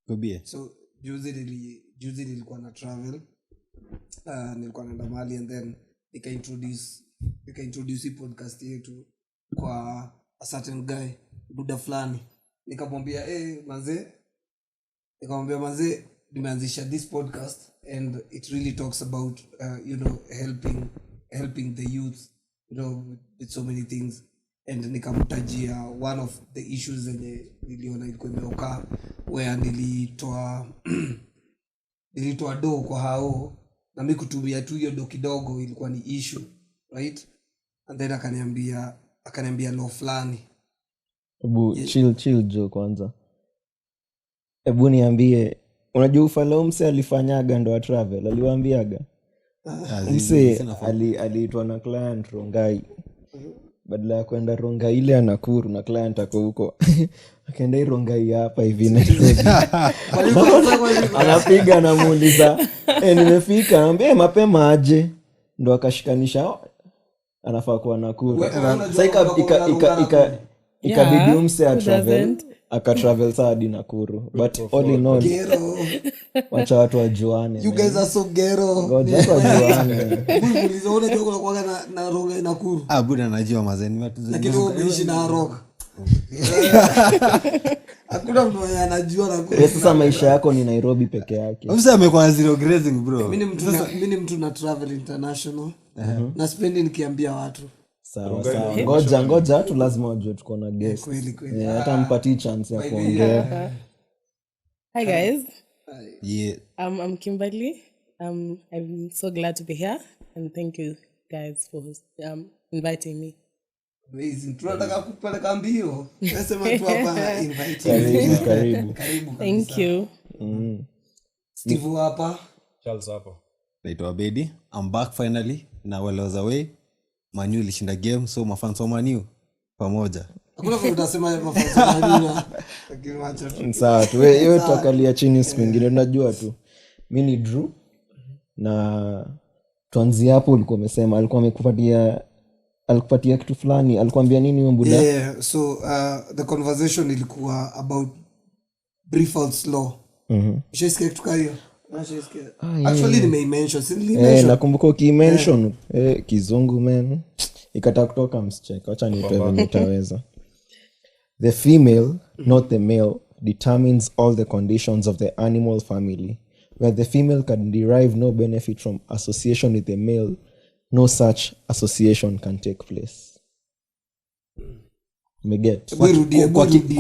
Gobie. So juzi nilikuwa na travel. Nilikuwa naenda mahali and then nika introduce podcast yetu kwa a certain guy buda fulani. Nikamwambia manze nimeanzisha this podcast and it really talks about helping the youth with so many things, and nikamtajia one of the issues zenye niliona ilikuwa imeoka where nilitoa do kwa hao na mimi kutumia tu hiyo do kidogo ilikuwa ni issue, right? And then akaniambia law fulani. Ebu chill jo kwanza. Ebu niambie, unajua ufalo mse alifanyaga ndo wa travel, aliwaambiaga? Mse aliitwa na client Rongai. Badala ya kwenda Rongai ile Nakuru na client ako huko. Akaenda Rongai hapa hivi na anapiga na muuliza, nimefika, anambia mapema aje. Ndo akashikanisha anafaa kuwa Nakuru. Sasa ikabidi mse akatravel hadi Nakuru, but all in all wacha watu wajuane. You guys are so ghetto. Ngoja wajuane. Ulizoona tu kwa na Rongai Nakuru. Buda najua mazeni watu lakini umeishi na rock. Hakuna mtu anajua Nakuru. Sasa maisha yako ni Nairobi peke yake. Msa amekuwa zero grazing bro. Mimi ni mtu na travel international. Na spendi nikiambia watu. Sawa. Ngoja tu lazima wajue tuko na guest. Kweli. Hata mpati chance ya kuongea. Hi guys. Yeah. I'm Kimberly. I'm so glad to be here and thank you guys for inviting me. Amazing. Tunataka kupeleka mbio. Nasema tu hapa invite. Karibu. Thank you. Steve hapa. Charles hapa. Naitwa Bedi. I'm back finally. Na well was away. Manu ilishinda game so mafans wa Manu pamoja. Hakuna kitu utasema mafans wa Manu. Lakini wacha tu. Sawa tu. Wewe tutakalia chini siku nyingine unajua tu. Mimi ni Drew na tuanzie hapo ulikuwa umesema alikuwa alikupatia kitu fulani, alikwambia nini wewe buda? Yeah, so the conversation ilikuwa about Briffault's law. Shesikia kitu hiyo. Actually nimemention nakumbuka ukimention kizungu man ikataka kutoka msicheka, acha nitoe nitaweza. The female, not the male, determines all the conditions of the animal family. Where the female can derive no benefit from association with the male, no such association can take place. Umeget? Kwa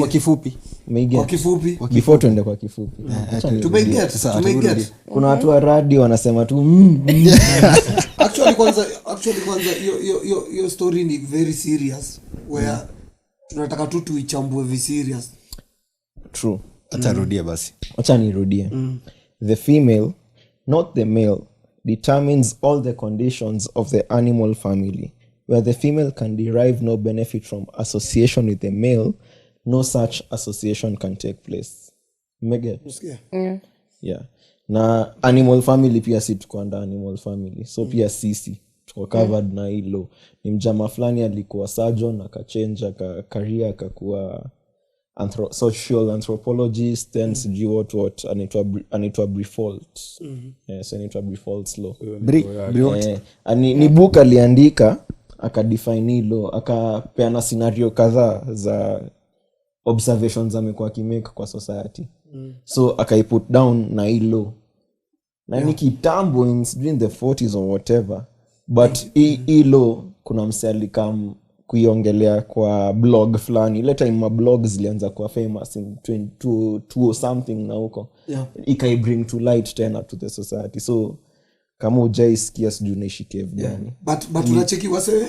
kifupi. Kwa kifupi. Before tuende kwa kifupi. Tumeget. Kuna watu wa radio wanasema tu Actually kwanza your story ni very serious where tunataka tu tuichambue very serious. True. Atarudia basi. Acha nirudie. The female, not the male, determines all the conditions of the animal family. Where the female can derive no benefit from association with the male, no such association can take place. Umeget? Yeah. Na animal family pia si tuko under animal family. So pia sisi tuko covered na hilo. Ni mjama fulani alikuwa surgeon akachange career akakuwa social anthropologist and sijui what anaitwa Briffault. So anaitwa Briffault's law. Ni book aliandika akadefine hilo, akapeana scenario kadhaa za observations amekuwa akimake kwa society. So akaiput down na hilo. Na ni kitambo during the 40s or whatever. But hilo kuna msali kama kuiongelea kwa blog fulani. Ile time ma blogs zilianza kuwa famous in 22 something na huko. Ikai bring to light tena to the society. So kama ujaisikia sijui unaishike gani. But tunacheki wase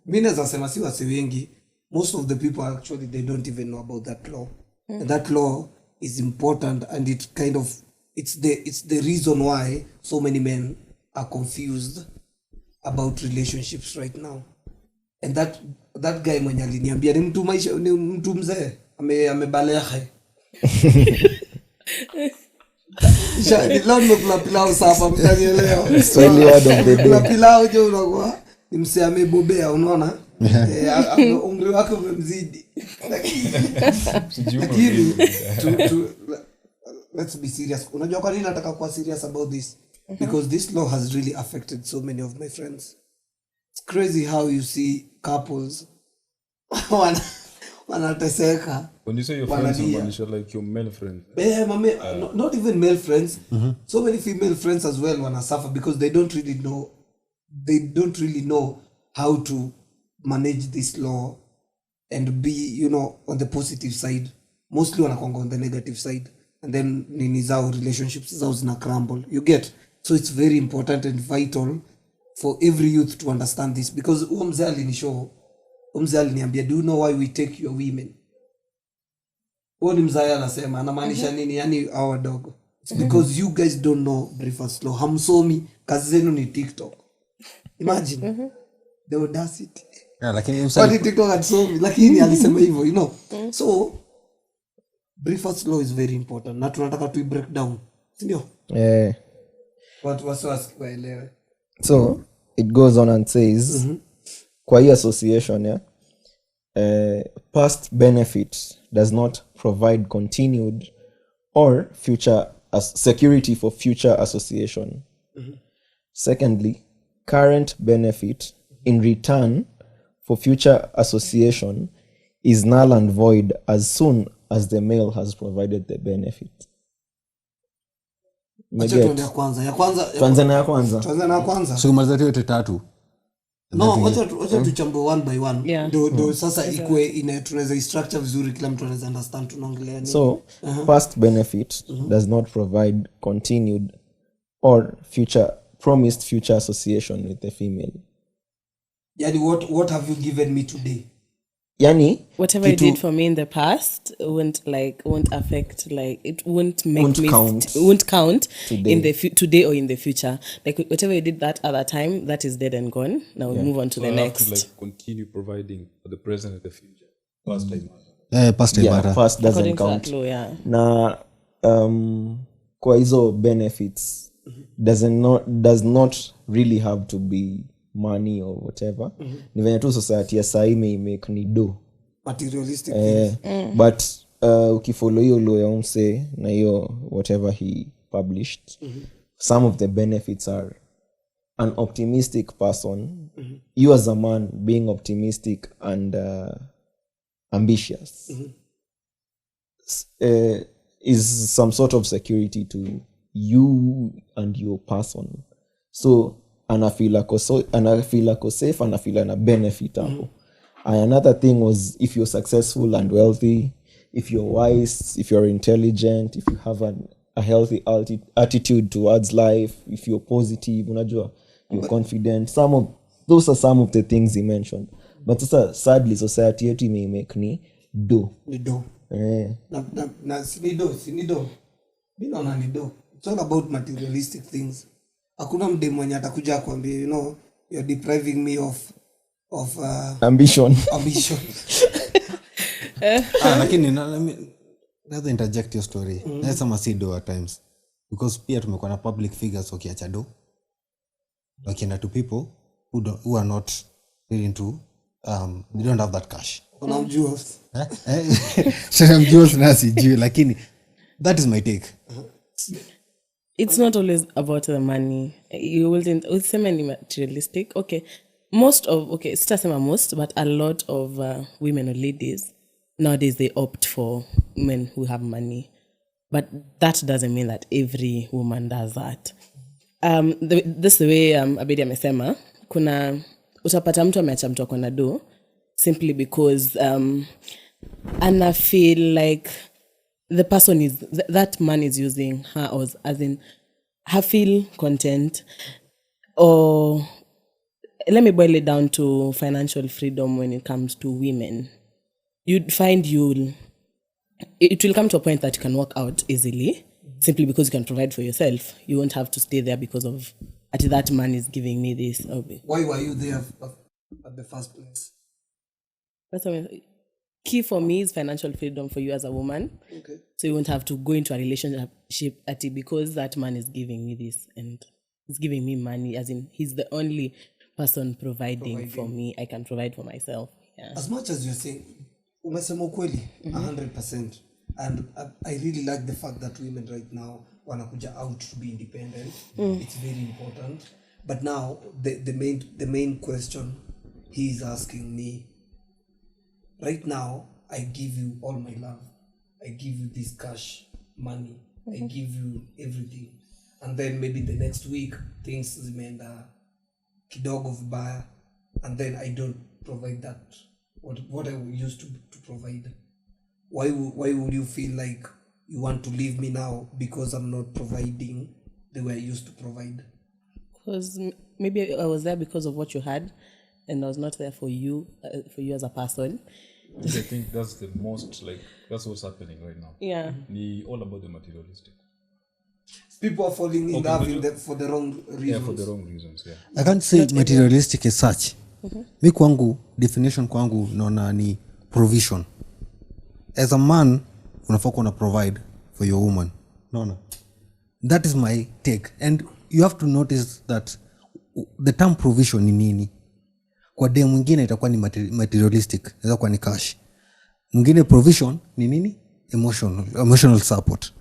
mimi naweza sema si wase wengi. Most of the people actually they don't even know about that law. And that law is important and it's the reason why so many men are confused about relationships right now. And that guy mwenye aliniambia ni mtu mzee amebalehe. Leo nimekula pilau sasa mtanielewa. Swahili word of the day. Kula pilau je unakuwa ni msee amebobea unaona? Umri wake umemzidi. Lakini let's be serious. Unajua kwa nini nataka kuwa serious about this? Because this law has really affected so many of my friends. It's crazy how you see couples wanateseka. When you say your friends, you like your male friends. Not even male friends. So many female friends as well wanna suffer because they don't really know how to manage this law and be, you know, on the positive side. Mostly wanakonga on the negative side, and then nini zao relationships zao zina crumble. You get? So it's very important and vital for every youth to understand this, because umzee aliniambia, do you know why we take your women? Ni mzee anasema anamaanisha nini? Yani our dog. It's because you guys don't know Briffault law. Hamsomi, kazi zenu ni TikTok. Imagine the audacity. Lakini TikTok hasomi, lakini alisema hivyo, you know. So Briffault law is very important. Na tunataka to break down. Sindio? Watu wasiwaelewe. So it goes on and says, kwa hii association, past benefit does not provide continued or future security for future association. Secondly, current benefit in return for future association is null and void as soon as the male has provided the benefit. Ya kwanza. So kumaliza yote tatu. No, wacha tuchambo one by one. Do sasa ikue tunaweza structure vizuri, kila mtu anaweza understand tunaongelea nini. So, past benefit does not provide continued or promised future association with the female. Yani what have you given me today? Yani whatever you did for me in the past won't affect, like it won't count today. In the today or in the future. Like whatever you did that other time, that is dead and gone. Now we move on to the next. To, like, continue providing for the present and the future. Past time. Past time. Past doesn't According count. to that law, yeah. Na kwa hizo benefits does not really have to be money or whatever. Ni venye tu society ya saa make ni do materialistic but ukifollow hiyo law ya umse na hiyo whatever he published, some of the benefits are an optimistic person, you as a man being optimistic and ambitious is some sort of security to you and your person. So anafeel ako safe, anafeel ana benefit hapo. Another thing was, if you're successful and wealthy, if you're wise, if you're intelligent, if you have a healthy attitude towards life, if you're positive, unajua, you're confident, those are some of the things he mentioned. But sadly society yetu imemake ni do. Sinido. Binaona ni do. It's all about materialistic things. Hakuna mde mwenye atakuja kuambia, you know, you're depriving me of ambition. Lakini let's interject your story. Let's see do at times, because pia tumekuwa na public figures wakiacha do, wakienda to people who are not willing to they don't have that cash. Unamjua? Sasa mjua nasi juu, lakini that is my take. It's not always about the money. You will say many materialistic. Okay. Most, but a lot of women or ladies nowadays, they opt for men who have money. But that doesn't mean that every woman does that. This is the way Abedi amesema, utapata mtu ameacha mtu akona do simply because ana feel like the person is that man is using her as in her feel content, or let me boil it down to financial freedom when it comes to women. You'd find it will come to a point that you can work out easily simply because you can provide for yourself. You won't have to stay there because of that man is giving me this. Why were you there at the first place? That's what key for me is financial freedom for you as a woman. Okay. So you won't have to go into a relationship because that man is giving me this and he's giving me money, as in he's the only person providing for me. I can provide for myself. Yeah. As much as you're saying, umesema ukweli 100%. and I really like the fact that women right now wanakuja out to be independent. It's very important. But now the main question he is asking me right now, I give you all my love, I give you this cash money, I give you everything, and then maybe the next week things zimeenda kidogo vibaya, and then I don't provide that what I used to provide. Why would you feel like you want to leave me now because I'm not providing the way I used to provide? Because maybe I was there because of what you had, and I was not there for you as a person. I think that's the most, like, that's what's happening right now. Yeah. It's all about the materialistic. People are falling in love for the wrong reasons. Yeah, for the wrong reasons, yeah. I can't say materialistic as such. Mi kwangu, definition kwangu naona ni provision. As a man, unafaa kuwa na provide for your woman. Naona. That is my take. And you have to notice that the term provision ni nini. Kwa dem mwingine itakuwa ni materialistic, inaweza kuwa ni cash. Mwingine provision ni nini? Emotional support.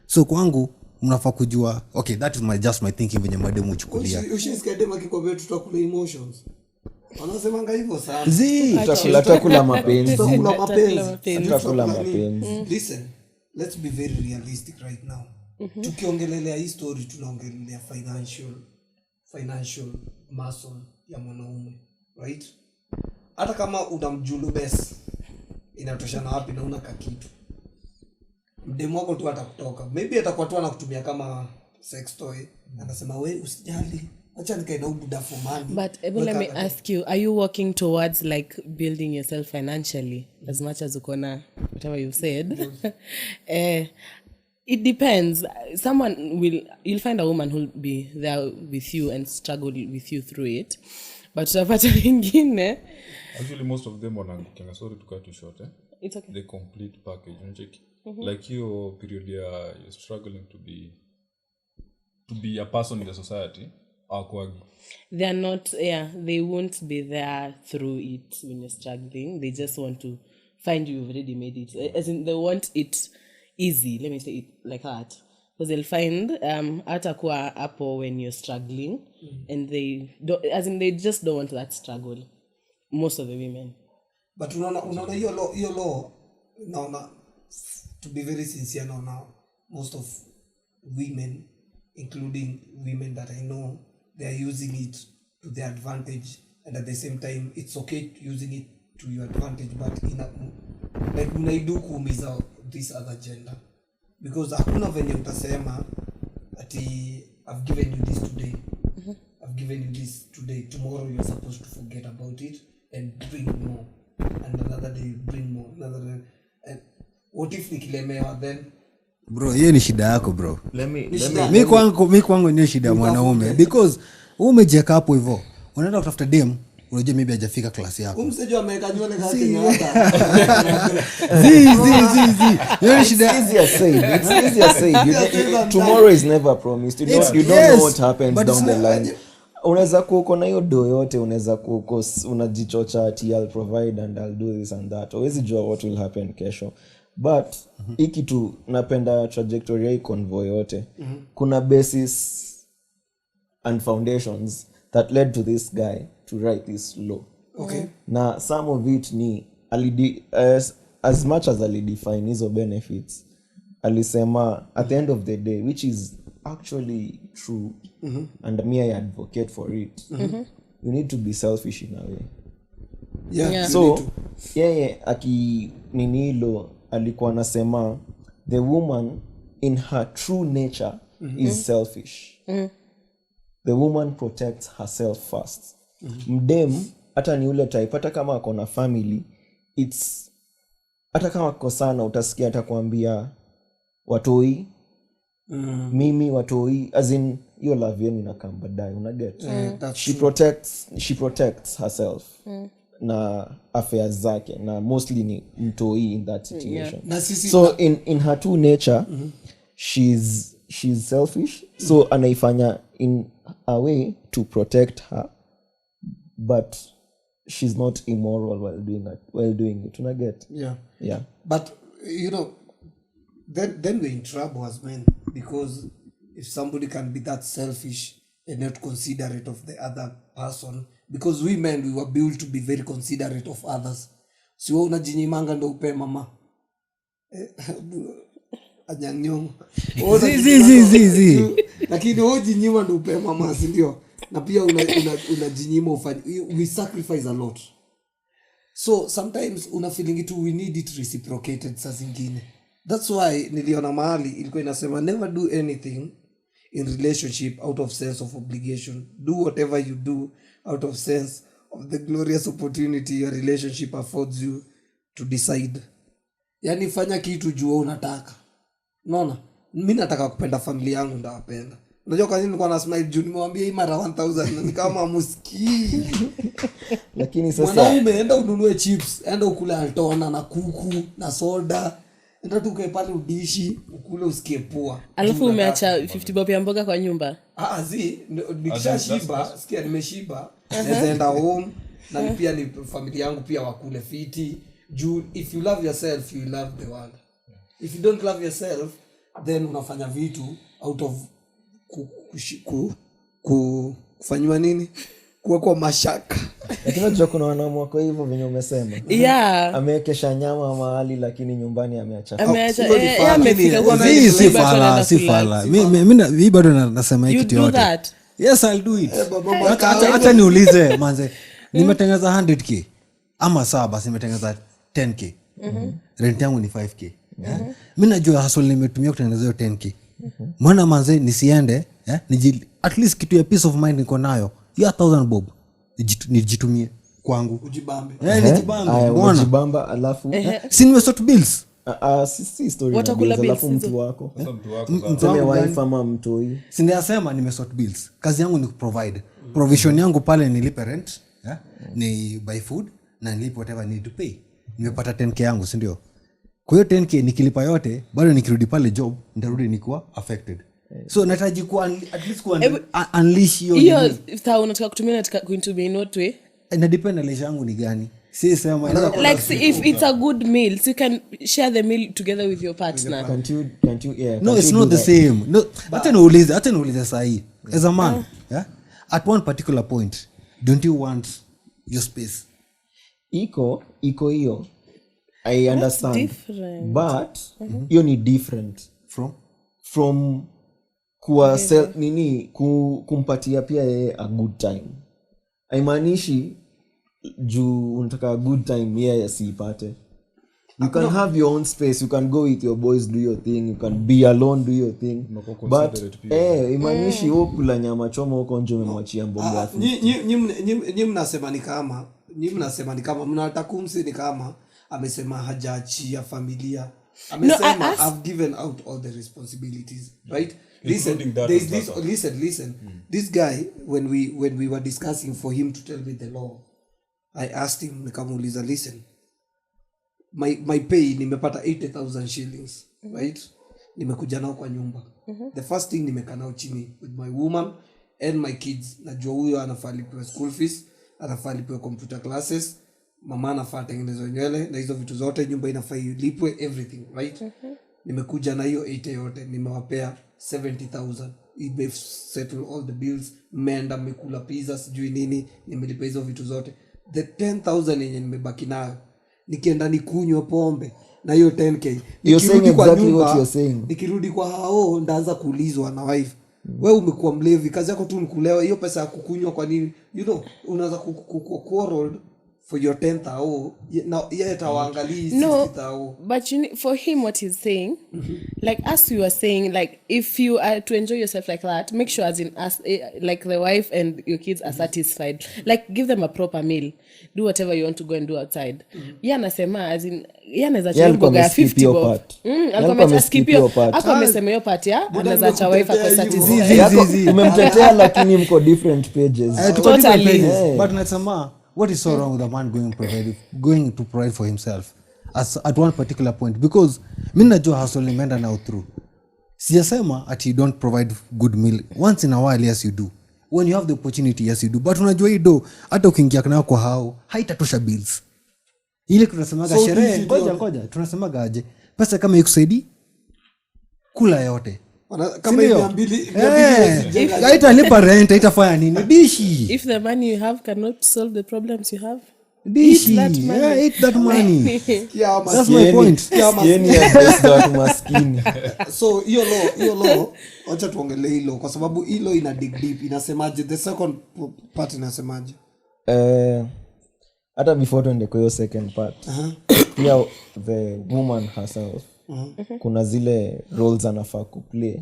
So kwangu mnafaa kujua, okay, that is just my thinking venye madem uchukulia. Ushisikia dem akikwambia tutakula emotions. Wanasemanga hivyo sana. Tutakula mapenzi. Tutakula mapenzi. Listen, let's be very realistic right now. Tukiongelelea hii story tunaongelelea financial muscle ya mwanaume, right? Hata kama unamjulu best inatoshana wapi na una kakitu, mdemo wako tu atakutoka, maybe atakuwa tu anakutumia kama sex toy, anasema wewe usijali, acha nikae na ubuda for money. But let me ask you, are you working towards like building yourself financially as much as ukona whatever you said? It depends. You'll find a woman who'll be there with you and struggle with you through it. But utapata wengine, actually most of them wanaangukia, sorry to cut you short, it's okay. the complete package, unacheki. Like your period you're struggling to be a person in the society, they're not, they won't be there through it when you're struggling. They just want to find you've already made it. As in, they want it easy, let me say it like that. Because they'll find atakuwa hapo when you're struggling, and they just don't want that struggle, most of the women. But unaona hiyo law naona, to be very sincere, now most of women, including women that I know, they are using it to their advantage, and at the same time it's okay using it to your advantage, but like unaidu kuumiza this other gender, because hakuna venye utasema ati I've given you this today, I've given you this today, tomorrow you're supposed to forget about it and bring more, and another day bring more, another day, and what if nikilemewa then? Bro, hiyo ni shida yako bro. Mi kwangu ni shida ya mwanaume, because umejeka hapo hivyo unaenda kutafuta dem, unajua maybe hajafika class yako. Umsejo ameweka nywele kama Kenyatta. It's easier said. Tomorrow is never promised. You don't know what happens down the line. Unaweza kuko na hiyo do yote, unaweza kuko unajichocha ati I'll provide and I'll do this and that. Always jua what will happen kesho. But hiki tu napenda trajectory ya convoy yote. Kuna basis and foundations that led to this guy to write this law. Okay. Na some of it ni as much as alidefine hizo benefits, alisema at the end of the day, which is actually true, and me I advocate for it, you need to be selfish in a way. Yeah. So aki ninilo alikuwa anasema the woman in her true nature is selfish. The woman protects herself first. Mdem hata ni ule type, hata kama ako na family, it's hata kama ako sana utasikia atakwambia watoi, mimi watoi, as in your love yenu inakam baadaye, una get. She protects herself na affairs zake, na mostly ni mtoi in that situation. So in her true nature, she's selfish, so anaifanya in a way to protect her, but she's not immoral while doing it. Una get? Yeah. But you know, then we're in trouble as men, because if somebody can be that selfish and not considerate of the other person, because we men, we were built to be very considerate of others. Si wewe unajinyimanga ndo upe mama anyanyong lakini wewe ujinyima ndo upe mama, si ndio? Na pia unajinyima ufanye, we sacrifice a lot. So sometimes una feeling it, we need it reciprocated saa zingine. That's why niliona mahali ilikuwa inasema never do anything in relationship out of sense of obligation. Do whatever you do out of sense of the glorious opportunity your relationship affords you to decide. Yani fanya kitu jua unataka. Unaona? Mimi nataka kupenda familia yangu, ndawapenda. Unajua kwa nini nilikuwa na smile juu nimwambia hii mara 1000 ni kama muski. Lakini sasa mwanaume enda ununue chips, enda ukule altona na kuku na soda. Enda tukae pale udishi, ukule usikie poa. Alafu umeacha 50 bob ya mboga kwa nyumba. Nikishashiba, sikia nimeshiba. Naweza enda home na pia ni familia yangu pia wakule fiti. Juu if you love yourself, you love the world. If you don't love yourself, then unafanya vitu out of kufanywa nini? Kwa mashaka. Lakini unajua kuna wanaume wako hivyo venye umesema. Yeah. Amewekesha nyama mahali lakini nyumbani ameacha. Si fala. Mimi bado nasema hiki kitu yote. Yes, I'll do it. Hata niulize manze. Nimetengeneza 100k ama sawa basi nimetengeneza 10k. Rent yangu ni 5k. Mimi najua hustle nimetumia kutengeneza hiyo 10k. Mbona manze nisiende at least kitu ya peace of mind niko nayo ya 1000 bob nijitumie kwangu ujibambe. Nijibambe. Mbona ujibamba alafu si nimesort bills. Si story na bills alafu mtu wako. Mteme wife ama mtoi. Si niasema nimesort bills. Kazi yangu ni kuprovide. Provision yangu pale nilipe rent, ni buy food na nilipe whatever I need to pay. Nimepata 10k yangu, si ndio? Kwa hiyo 10k nikilipa yote, bado nikirudi pale job nitarudi nikiwa affected. So nataji ku at least ku unleash hiyo ifta unataka kutumia nataka kuitumia not way. Na depend na leisure yangu ni gani. Si sema like if it's a good meal, so you can share the meal together with your partner. Can't you no, it's not the same. No, hata naulize sahi. As a man, at one particular point, don't you want your space? Iko hiyo. I understand. Different. But hiyo ni different from kuwa kumpatia pia yeye a good time. Haimaanishi juu unataka a good time yeye asipate. You can have your own space, you can go with your boys, do your thing, you can be alone, do your thing. But haimaanishi wewe kula nyama choma huko nje umemwachia mboga afi. Nyinyi mnasema ni kama mnataka kumsi ni kama amesema hajaachia familia. Amesema I've given out all the responsibilities, right? Listen. This guy, when we were discussing for him to tell me the law, I asked him, nikamuuliza, listen, my pay nimepata 80,000 shillings, right? Nimekuja nao kwa nyumba. The first thing nimekaa nao chini with my woman and my kids. Najua huyo anafaa lipiwe school fees, anafaa lipiwe computer classes, mama anafaa tengenezwe nywele na hizo vitu zote, nyumba inafaa ilipwe, everything, right? Nimekuja na hiyo 80 yote, nimewapea 70,000. Ibe settle all the bills, mmeenda mmekula pizza sijui nini, nimelipa hizo vitu zote. The 10,000 yenye nimebaki nayo, nikienda nikunywe pombe na hiyo 10k, nikirudi kwa exactly nyumba, what you're saying. nikirudi kwa hao ndaanza kuulizwa na wife, wewe umekuwa mlevi, kazi yako tu nikulewa, hiyo pesa ya kukunywa kwa nini? You know, unaanza quarrel for your 10,000. Now yet awaangalii 60,000. But for him what he's saying, like as you were saying, like if you are to enjoy yourself like that, make sure as in like the wife and your kids are satisfied, like give them a proper meal, do whatever you want to go and do outside. Anasema as in anaweza chembo ga 50 bob. Alikuwa skip hiyo part. Hapo amesema hiyo part anaweza cha wife kwa satisfied. Umemtetea lakini mko different pages. Totally. But nasema what is so wrong with a man going to provide for himself at one particular point? Because mimi najua hustle nimeenda now through. Sijasema at you don't provide good meal once in a while. Yes you do, when you have the opportunity. Yes you do, but unajua hiyo hata ukiingia nayo kwa hao haitatosha bills. Ile tunasemaga sherehe ngoja tunasemaga aje pesa kama ikusaidii kula yote kama Sindio? 200 haitalipa rent haitafanya nini dishi If the money you have cannot solve the problems you have, dishi Eat that money. yeah, eat that money yeah, that's my point Yeni ya best watu maskini. So hiyo law acha tuongelee hilo kwa sababu hilo ina dig deep. Inasemaje the second part inasemaje? Hata before tuende kwa hiyo second part. Pia the woman herself. Kuna zile roles anafaa kuplay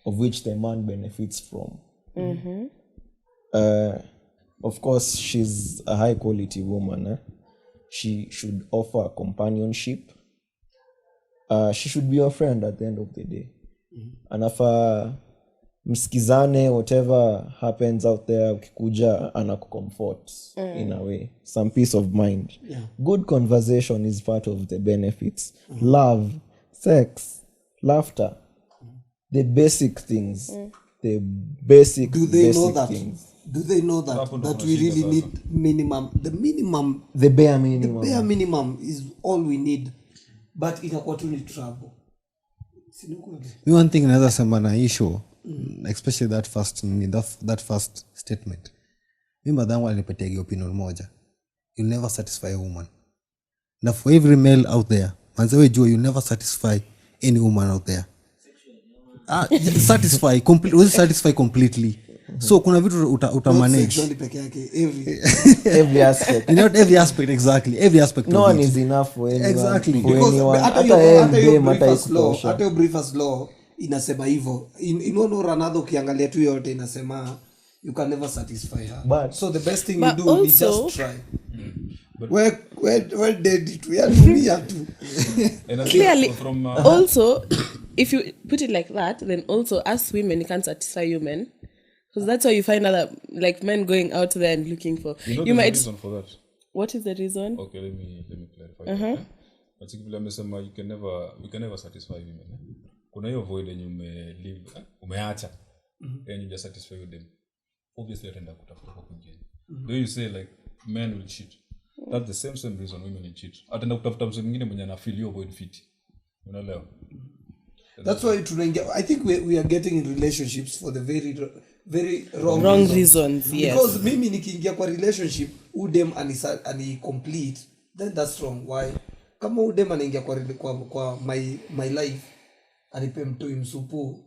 of which the man benefits from. Of course she's a high quality woman. She should offer companionship. She should be your friend at the end of the day. Anafaa msikizane, whatever happens out there, ukikuja anakucomfort in a way, some peace of mind. Good conversation is part of the benefits. Love, sex, laughter, the basic things. The basic Do they basic know that? things. Do they know that we really need The bare minimum. bare minimum is all we need, but inakuwa tu ni trouble. Me one thing naweza sema na issue especially that first statement. Mimi madhangu alinipatia opinion moja, you never satisfy a woman. Na for every male out there, manzewe jua you never satisfy any woman out there. Satisfy completely. So kuna vitu utamanage Sexually peke yake, Every aspect. not every aspect exactly, every aspect No of one it. is enough for anyone. Exactly. For because anyone. hata hiyo Briffault law inasema hivyo. Inaona Ranadha ukiangalia tu yote inasema you can never satisfy her. But- so the best thing But you do is also- just try. Where did it? We are tumia tu. And I think Clearly, from also, if you put it like that, then also as women, you can't satisfy you men. Because that's why you find other, like men going out there and looking for. you know You there's a might. reason for that. What is the reason? Okay, let me clarify. Particularly amesema we can never satisfy women. Kuna hiyo void yenye umeacha and you just satisfy with them. Obviously ataenda kutafuta kwa kwingine. Though you say like men will cheat. That's the same reason women will cheat. Ataenda kutafuta mtu mwingine mwenye ana feel hiyo void fit. Unaelewa? That's why I think we are getting in relationships for the very wrong reasons, yes. Because mimi nikiingia kwa relationship udem ani complete, then that's wrong. Why? Kama udem anaingia kwa my life anipe mtoi msupu,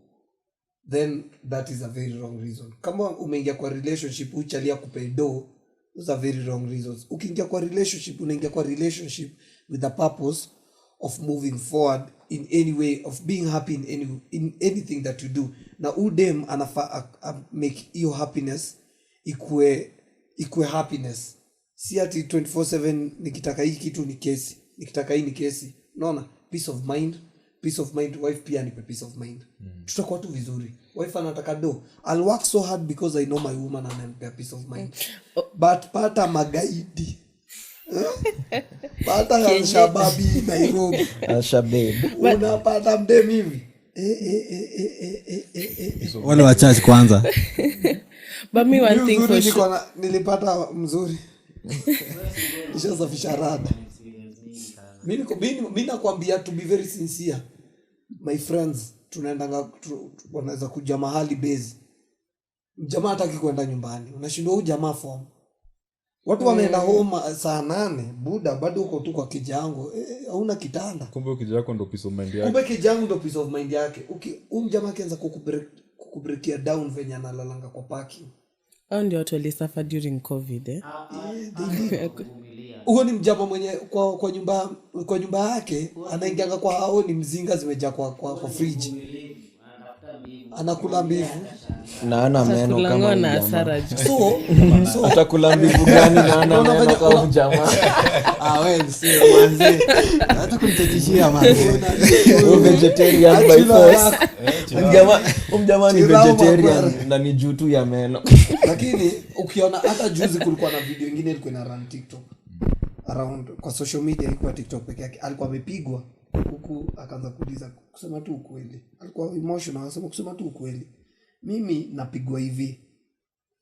then that is a very wrong reason. Kama umeingia kwa relationship uchalia kupe do, those are very wrong reasons. Ukiingia kwa relationship unaingia kwa relationship with the purpose of moving forward in any way, of being happy in anything that you do. Na udem anafa make your happiness ikue happiness. Si ati 24/7 nikitaka hii kitu ni kesi, nikitaka hii ni kesi. Unaona? Peace of mind, wife pia nipe peace of mind. Tutakuwa tu vizuri. Wife anataka do, I'll work so hard because I know my woman ananipea peace of mind. But pata magaidi. Pata Al-Shababi Nairobi. Al-Shabaab. Unapata mdem hivi. wale wa church kwanza. But me one thing for sure. Nilipata mzuri. Nishasafisha rada. Mimi nakwambia to be very sincere. My friends, tunaendanga wanaweza kuja mahali base. Jamaa hataki kwenda nyumbani. Unashindwa huyu jamaa form. Watu wameenda home saa 8, buda bado uko tu kwa kijango. Hauna kitanda. Kumbe kijako ndo peace of mind yake. Kumbe kijango ndo peace of mind yake. Jamaa kianza kukubreakia down venye analalanga kwa parking. Hao ndio watu walisuffer during COVID, eh? Huo ni mjama mwenye kwa nyumba yake anaingianga kwa hao ni mzinga zimejaa kwa fridge. Anakula mbivu Na ana meno Kulangwa kama na jamaa. hasara juu. so Atakula mbivu gani na ana meno kama jamaa? Wewe si manzi. Hata kunitetishia manzi. Wewe vegetarian by force. Jamaa ni vegetarian na ni juu tu ya meno. lakini ukiona hata juzi kulikuwa na video nyingine ilikuwa ina run TikTok around kwa social media, ilikuwa TikTok peke yake. Alikuwa amepigwa huku akaanza kuuliza kusema tu ukweli. Alikuwa emotional anasema kusema tu ukweli. Mimi napigwa hivi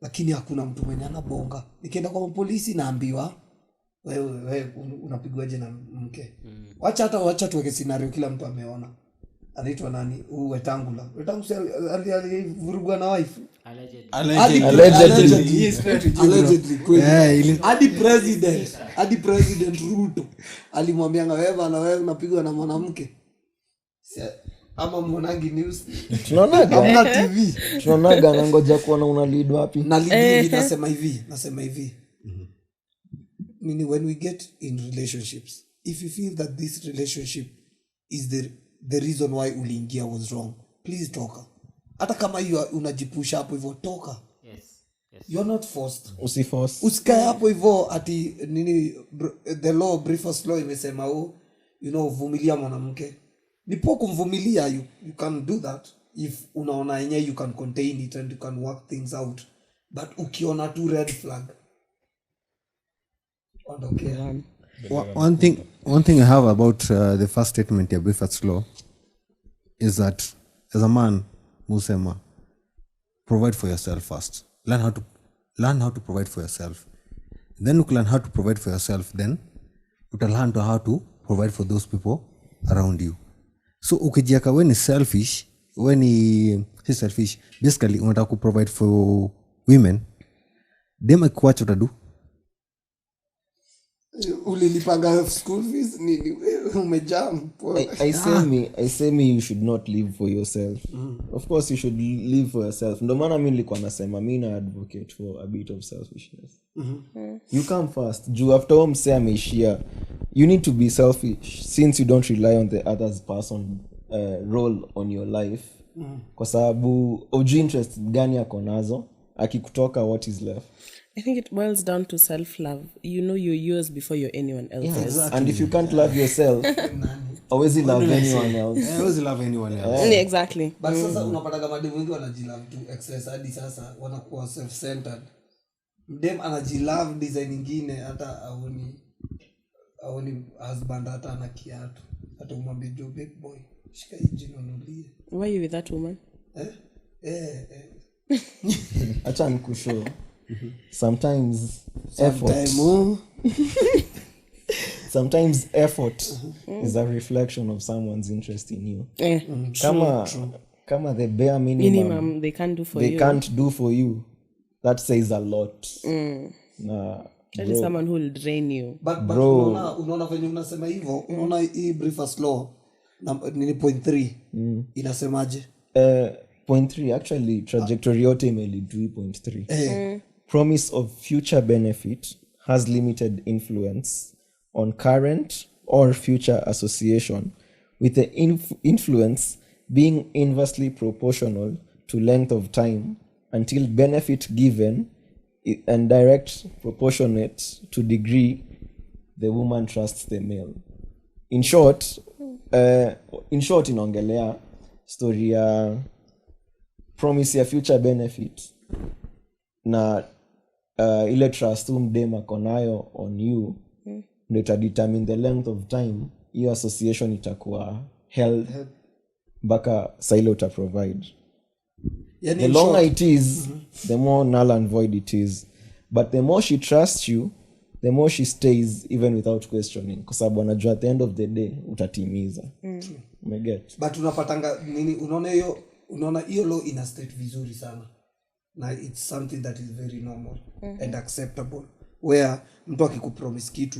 lakini hakuna mtu mwenye anabonga. Nikienda kwa polisi naambiwa wewe unapigwaje na mke? Wacha tuweke scenario kila mtu ameona. anaitwa nani Wetangula alivurugwa na wife allegedly kweli hadi president Ruto alimwambianga wewe na wewe unapigwa na mwanamke ama mwanangi news tunaonaga TV nangoja kuona una lead wapi na lead nasema hivi meaning when we get in relationships, if you feel that this relationship is the reason why uliingia was wrong, please toka. Hata kama unajipusha hapo hivyo, toka. Yes. You are not forced. Usiforce. Usikae hapo hivyo ati nini the law Briffault law imesema vumilia mwanamke. Nipo kumvumilia you can do that if unaona yenyewe you can contain it and you can work things out. But ukiona tu red flag, okay. One thing I have about the first statement ya Briffault law is that as a man, musema, provide for yourself first. Learn how to provide for yourself. Then you learn how to provide for yourself, then you learn how to provide for those people around you. So ukijiaka when is selfish, basically unataka ku provide for women, dem akikuacha utadu ulilipanga school fees nini umejam. I say me you should not live for yourself. Of course you should live for yourself. Ndio maana mimi nilikuwa nasema mimi na advocate for a bit of selfishness. You come first. Juu after all msee ameishia, you need to be selfish since you don't rely on the other person role on your life. Kwa sababu oju interest gani yako nazo akikutoka what is left. I think it boils down to self-love. You know you're yours before you're anyone else's. Yeah, exactly. And if you can't love yourself, always love anyone else. I always love anyone else. Yeah, exactly. But sasa unapata kama dem wengi wanajilove to excess hadi sasa wanakuwa self-centered. Dem anajilove design nyingine hata aoni husband hata ana kiatu. Hata umwambie jo big boy, shika hii jino nulie. Why are you with that woman? Acha nikushow. Sometimes effort is a reflection of someone's interest in you. Kama the bare minimum they can't do for they you. can't do for you, that says a lot. That is someone who will drain you. But unaona venye unasema hivyo, unaona hii Briffault law nini point 3 inasemaje? Point 3 actually trajectory yote imelead point 3. Promise of future benefit has limited influence on current or future association, with the influence being inversely proportional to length of time until benefit given and direct proportionate to degree the woman trusts the male. In short inaongelea story ya promise ya future benefit na ile trust mdema konayo on you ndio itadetermine the length of time hiyo association itakuwa held mpaka saile uta provide. The longer it is, the more null and void it is. But the more she trusts you, the more she stays even without questioning, kwa sababu anajua at the end of the day utatimiza. Umeget? But unapatanga nini, unaona hiyo law ina state vizuri sana. Na it's something that is very normal and acceptable, where mtu akikupromise kitu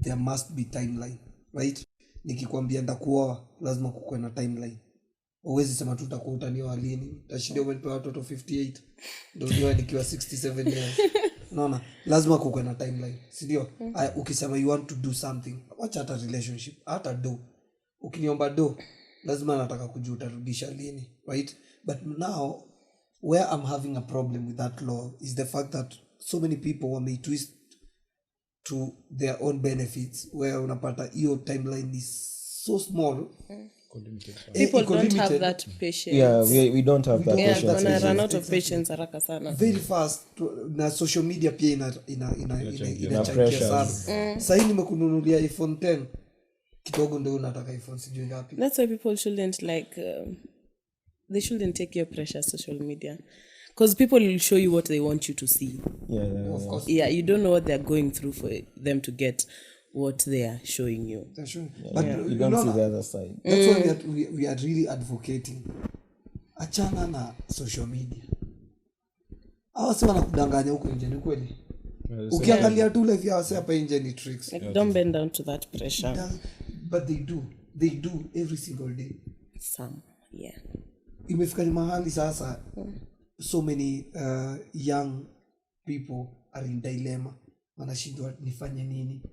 there must be timeline, right? Nikikwambia ndakuoa lazima kukuwe na timeline. Uwezi sema tu utakuwa utanioa lini, tashinda umenipa watoto 58 ndio niwe nikiwa 67 years. Unaona, lazima kukuwe na timeline, si ndio? Ukisema you want to do something, wacha hata relationship, hata do, ukiniomba do lazima nataka kujua utarudisha lini, right? But now where I'm having a problem with that law is the fact that so many people may twist to their own benefits, where unapata hiyo timeline is so small. People don't have that patience. Yeah, we don't have that Yeah, patience. gonna run out of patience haraka sana. Very fast. Na social media pia inachangia pressure. sana. Sasa nimekununulia iPhone 10 kidogo ndio unataka iPhone sijui ngapi. That's why people shouldn't they shouldn't take your precious social media, because people will show you what they want you to see. Yeah. Of course. Yeah, you don't know what they're going through for them to get what they are showing you. That's true. But You don't see the other side. that's why we are really advocating. Achana na social media. Hawa si wanakudanganya huko nje, ni kweli. Ukiangalia tu life ya wase hapa nje ni tricks. Like, don't bend down to that pressure. But they do every single day. Some, yeah. Imefika ni mahali sasa so many young people are in dilemma. Wanashindwa nifanye nini?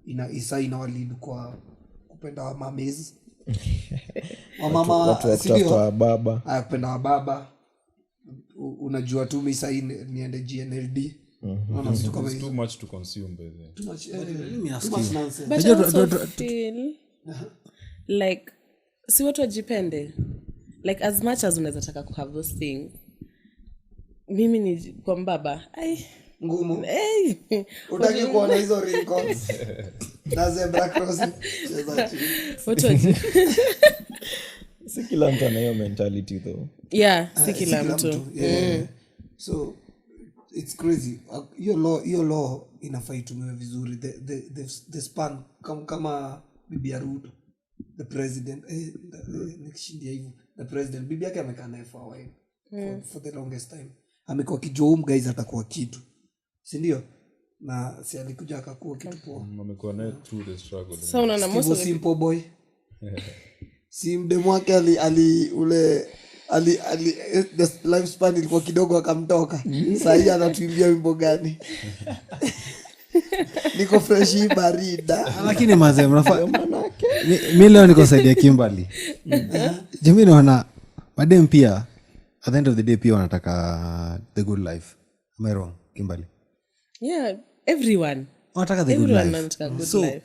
Inawalead kwa kupenda wa mames. Wamama watu wa baba. Kupenda wa baba. Unajua tu mimi sasa niende GNLD. Unaona vitu kama too much to consume by then. Too much nonsense. But I also feel like si watu wajipende. Like as much as unaweza taka ku have those things. Mimi ni kwa mbaba. Ngumu. Hey. Utaki kuona hizo wrinkles. Na zebra crossing. Watu wajipende. Si kila mtu ana hiyo mentality though. Yeah, si kila mtu. Yeah. So it's crazy. Your law inafaa itumiwe vizuri. The span kama bibi Ruto, the president nikishindia hivyo, the president bibi yake amekaa naye for a while, for the longest time. Amekuwa kijoum guys, atakuwa kitu, si ndio? Na si alikuja akakuwa kitu poa. Amekuwa naye through the struggle. So unaona most of the simple boy. Si mdemu wake ali the lifespan ilikuwa kidogo akamtoka. Sasa hii anatuimbia wimbo gani? Niko fresh hii barida. Lakini mazee mnafaa mimi leo niko side ya Kimberly. Jimmy naona madem pia at the end of the day pia wanataka the good life. Am I wrong, Kimberly? Yeah, everyone. Wanataka the good Everyone life. wanataka good So, life.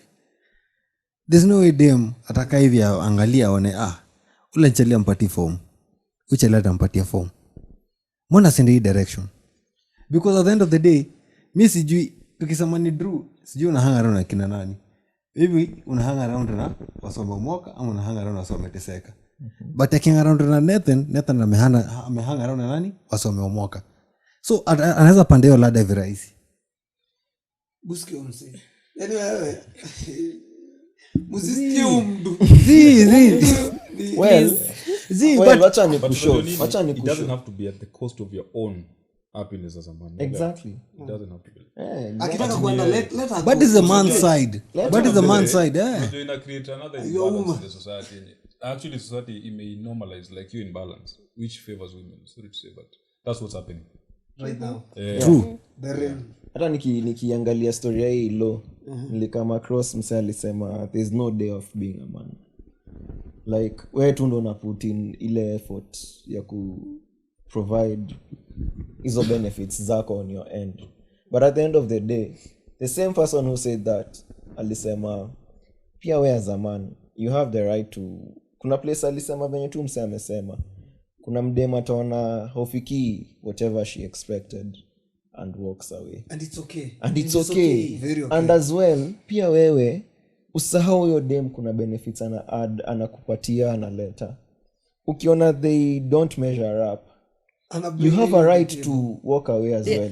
there's no way dem ataka hivi angalia aone ule nchelia mpatie form. Uchela atampatia form. Mbona sende hii direction? Because at the end of the day, mimi sijui tukisema ni Drew, sijui una hang around na kina nani. Maybe una hang around na wasoma moka ama una hang around na wasoma teseka. But taking around na Nathan amehang around na nani? Wasoma moka. So anaweza pande hiyo ladder virahisi. Buski umse. Yaani wewe muziki umdu. Well, wacha ni But kushow. it doesn't have to be at the cost of your own happiness as a man. Exactly. It doesn't have to be. Akitaka kuenda let her. But is the man's side. But is the man's side, So you create another imbalance in the society. Actually, society may normalize like you imbalance, which favors women. Sorry to say, but that's what's happening right now. True. Hata nikiangalia story ya hii law, nilikama across msee alisema there's no day of being a man. Like wewe tu ndo put in ile effort ya ku provide hizo benefits zako on your end. But at the end of the day, the same person who said that alisema pia wewe as a man you have the right to, kuna place alisema venye tu msee amesema kuna mdema ataona hofiki whatever she expected and walks away. And it's okay. Very okay. And as well pia wewe usahau huyo dem kuna benefits ana add anakupatia analeta. Ukiona they don't measure up, you have a right to walk away as well.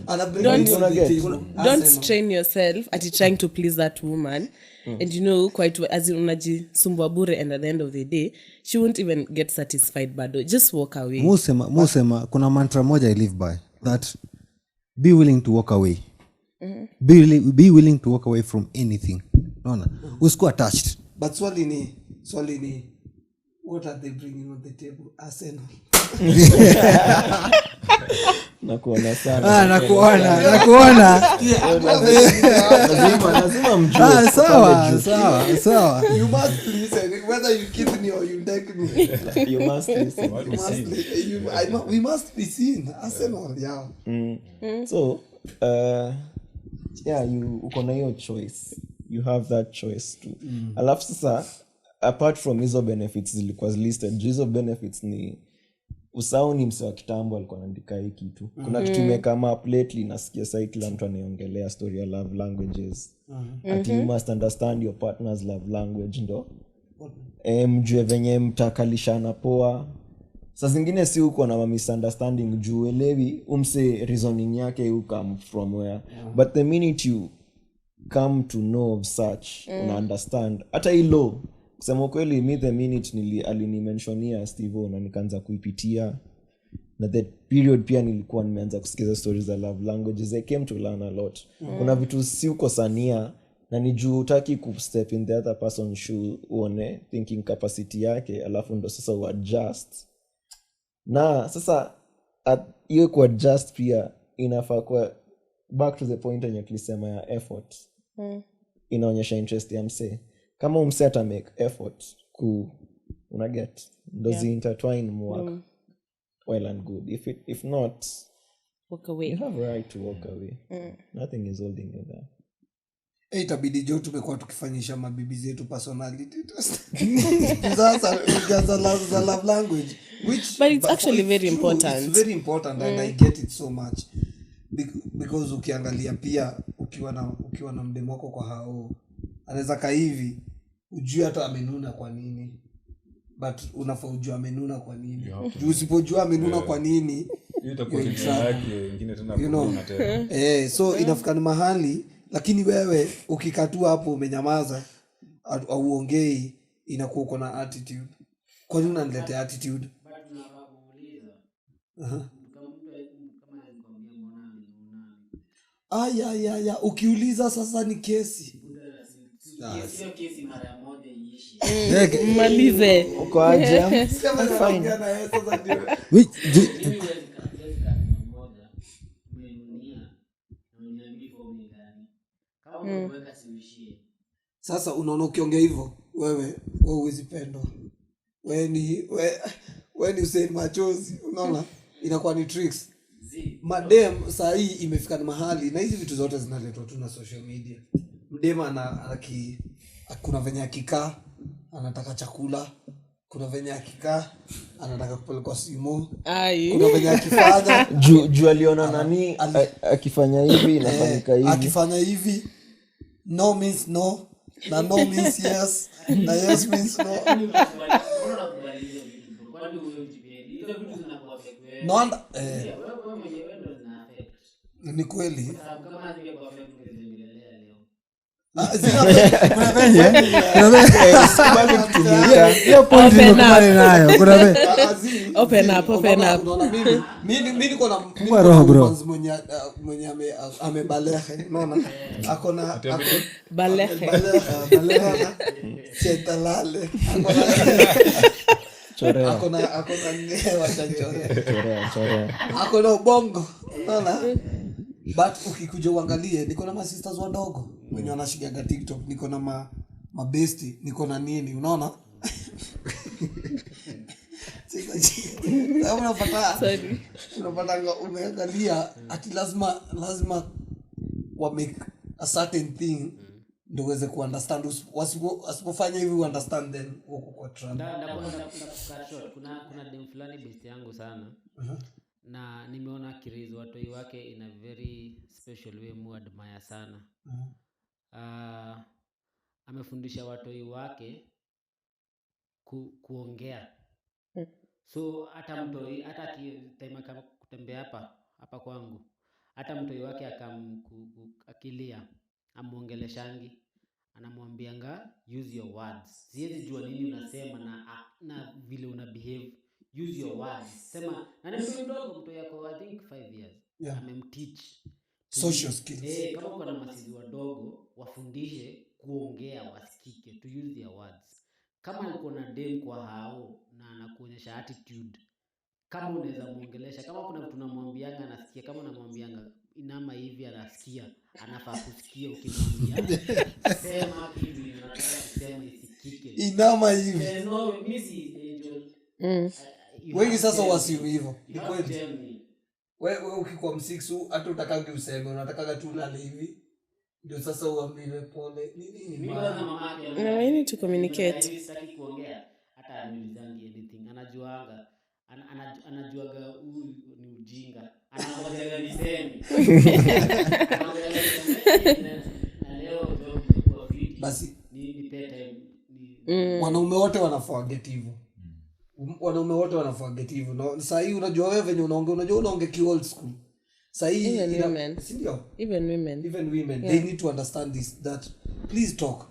Don't strain yourself at trying to please that woman. And quite as unajisumbua bure, and at the end of the day she won't even get satisfied bado. Just walk away. Musema kuna mantra moja I live by that be willing to walk away. Be willing to walk away from anything. Unaona? Usikuwa attached. But swali ni what are they bringing on the table? Arsenal. Nakuona sana. Nakuona. Lazima mjue. Sawa. You must listen whether you kiss me or you take me. You must listen. We must be seen. Arsenal, yeah. So, you uko na hiyo choice. You have that choice too. Alafu sasa apart from hizo benefits zilikuwa listed, hizo benefits ni usao ni mse wa kitambo alikuwa anaandika hii kitu. Kuna kitu imekama up lately, nasikia sasa kila mtu anaongelea story ya love languages. Ati you must understand your partner's love language ndo. Mjue venye mtakalishana poa. Saa zingine si uko na misunderstanding juu elewi umse reasoning yake you come from where. But the minute you come to know of such una understand hata hilo kusema kweli mi the minute alinimentionia Steve na nikaanza kuipitia na that period pia nilikuwa nimeanza kusikiza stories za love languages. I came to learn a lot. Kuna vitu si ukosania na ni juu utaki ku step in the other person's shoe uone thinking capacity yake alafu ndo sasa uadjust na sasa hiyo kuadjust pia inafaa kwa back to the point yenye tulisema ya effort. Inaonyesha interest ya mse kama umse ata make effort una get does intertwine work well and good. If not, walk away. You have a right to walk away. Nothing is holding you there. Itabidi jo tumekuwa tukifanyisha mabibi zetu personality test. Za love language but it's actually very important. It's very important and I get it so much because ukiangalia pia ukiwa na mdemo wako kwa hao anaweza kaa hivi ujue hata amenuna kwa nini but unafaa ujue amenuna kwa nini juu usipojua amenuna kwa nini itakuwa yake nyingine tena so inafika mahali lakini wewe ukikatua hapo umenyamaza au uongei inakuwa uko na attitude. Kwa nini unaniletea attitude? Ya ukiuliza sasa ni kesi. Sio kesi mara moja iishi. Malize. Uko aje? Fine. Sasa unaona ukiongea hivyo wewe huwezi pendwa. Wewe ni Hussein Machozi, unaona? Inakuwa ni tricks. Madem saa hii imefika ni mahali na hizi vitu zote zinaletwa tu na social media. Mdem kuna venye akikaa anataka chakula, kuna venye akikaa anataka kupelekwa simu, kuna venye akifanya juu aliona nani akifanya hivi inafanyika hivi, akifanya hivi no means no na no means yes na yes means no. Ni kweli open up mimi niko na mwenye amebalehe unaona akona balehe chetalale akona newa chorea akona ubongo unaona. But ukikuja uangalie niko na sisters wadogo wenye wanashikiaga TikTok, niko na mabesti, niko na nini unaona. Sasa unapata umeangalia ati lazima wa make a certain thing ndio uweze ku understand. Wasipofanya hivi understand then uko kwa trend. Kuna dem fulani besti yangu sana. Na nimeona kirizo watoi wake in a very special way, mu admire sana. Amefundisha watoi wake kuongea. So hata mtoi hata time kama kutembea hapa kwangu, hata mtoi wake akilia amuongeleshangi, anamwambianga use your words. Siwezi jua nini unasema na vile una behave. Use your words. Sema na mtu mdogo, mtu yako I think 5 years. Yeah. Amemteach social skills. Kama uko na masizi wadogo wafundishe kuongea wasikike, to use their words. Kama uko na dem kwa hao na anakuonyesha attitude, kama unaweza muongelesha, kama kuna mtu unamwambianga anasikia, kama unamwambianga inama hivi anasikia, anafaa kusikia ukimwambia sema hivi unataka kusema isikike. Inama hivi. No missy angel. Wengi sasa wasiwe hivyo. Ni kweli. Wewe ukikuwa msixu hata utakangi useme, unataka tu lale hivi. Ndio sasa uambiwe pole. Nini mbaya? Mama yake. No, we need to communicate. Sitaki kuongea hata anilizangi anything. Anajuaga huyu ni ujinga. Anangoja niseme. Na leo ndio kwa fiti. Basi ni pete wanaume wote wanaforget hivyo. Wanaume wote wanaforget hivyo. No, sasa hii unajua wewe venye unaongea ki old school. sahi Even women. sindio Even women. even women they need to understand this, that please talk,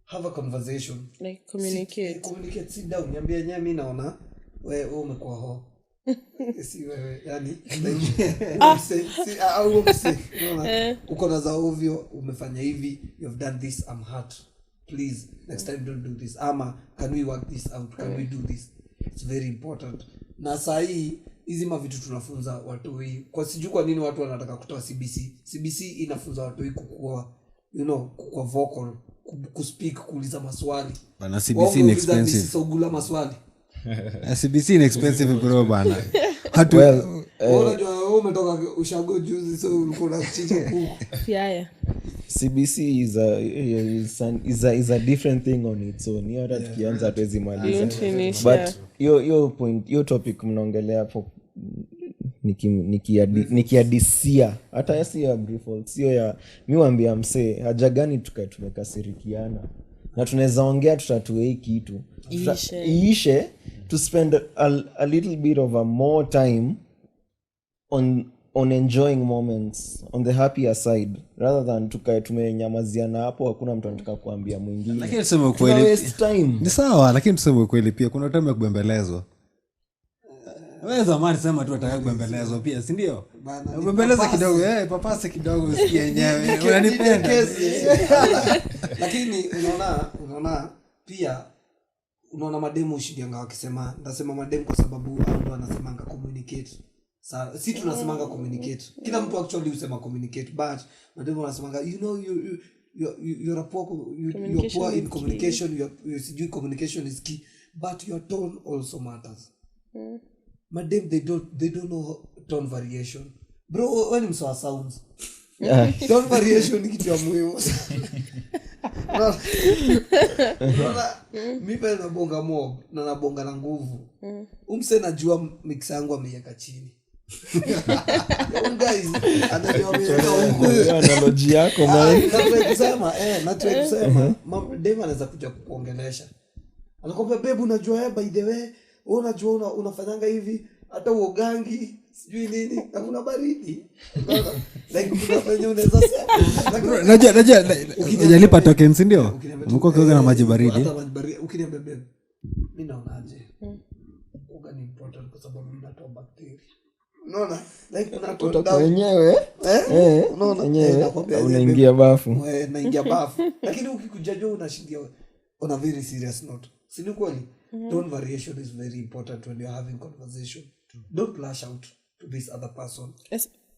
have a conversation, Like communicate. communicate, sit down, niambie nyama mimi naona wewe umekuwa ho si wewe yani uko na za ovyo, umefanya hivi, you have done this, I'm hurt, please next time don't do this, ama can we work this out, can we do this? It's very important. Na sahi hizi mavitu tunafunza watu hii kwa siju kwa nini watu wanataka kutoa CBC inafunza watu hii kukua kukua vocal, kuspeak, kuuliza maswali bana. CBC ni expensive, sogula maswali. CBC ni expensive bro bana. Unajua umetoka ushago juzi, so ulikuwa unachinja kuku. Yeah. CBC is a different thing on its own. Hiyo hata tukianza hatuwezi maliza. But hiyo point, hiyo topic mnaongelea hapo nikiadisia hata yasi ya Briffault, sio ya miwaambia msee haja gani tumekasirikiana na tunaweza ongea tutatue hii kitu iishe, to spend a little bit of a more time on enjoying moments on the happier side rather than tumenyamaziana hapo, hakuna mtu anataka kuambia mwingine. Lakini tuseme ukweli ni sawa, lakini tuseme ukweli pia kuna time ya kubembelezwa. Wewe zamani sema tu ataka kubembelezwa pia, si ndio? Kubembeleza kidogo, papase kidogo usikie yenyewe unanipenda. Lakini unaona pia unaona mademu ushidianga wakisema, ndasema mademu kwa sababu ndo anasemanga communicate. Si tunasemanga communicate, kila mtu actually usema communicate, but mademu wanasemanga you're poor in communication, communication is key, but your tone also matters. Madem they don't know tone variation, bro. When msawa sounds tone variation ni kitu ya muhimu. Mimi nabonga mob na nabonga na nguvu, umse najua mix yangu ameiweka chini. Guys, analogy yako man, nataka kusema madem anaweza kuja kukuongelesha, anakwambia babe, unajua by the way unajua unafanyanga hivi, hata uogangi sijui nini, hakuna baridi. Like unafanya unaweza sema najua unajalipa tokens ndio mko kuoga na maji baridi. Hata maji baridi ukiniambia babe, mimi naonaje kuoga ni important kwa sababu inatoa bacteria. Unaona, like unatoa wenyewe unaona unaingia bafu, naingia bafu. Lakini ukikuja juu unashindia on a very serious note, si ni kweli? Tone variation is very important when you're having conversation. Don't lash out to this other person.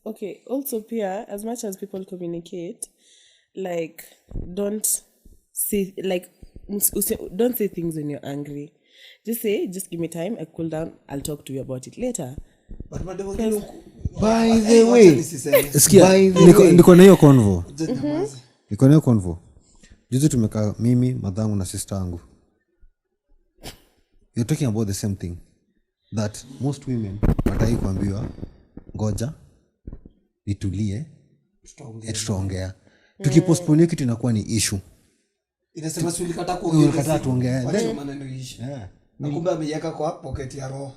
Okay, also pia, as much as people communicate, like don't say things when you're angry. Just say, just give me time, I cool down, I'll talk to you about it later. But by the way, niko na hiyo convo. Juzi tumekaa mimi, madhangu na sister yangu. You're talking about the same thing, that most women wataki kuambiwa ngoja nitulie tutaongea. Tukipostpone kitu inakuwa ni issue. Inasema si ulikata tuongea maneno ishi. Nakumbe ameyeka kwa pocket ya roho.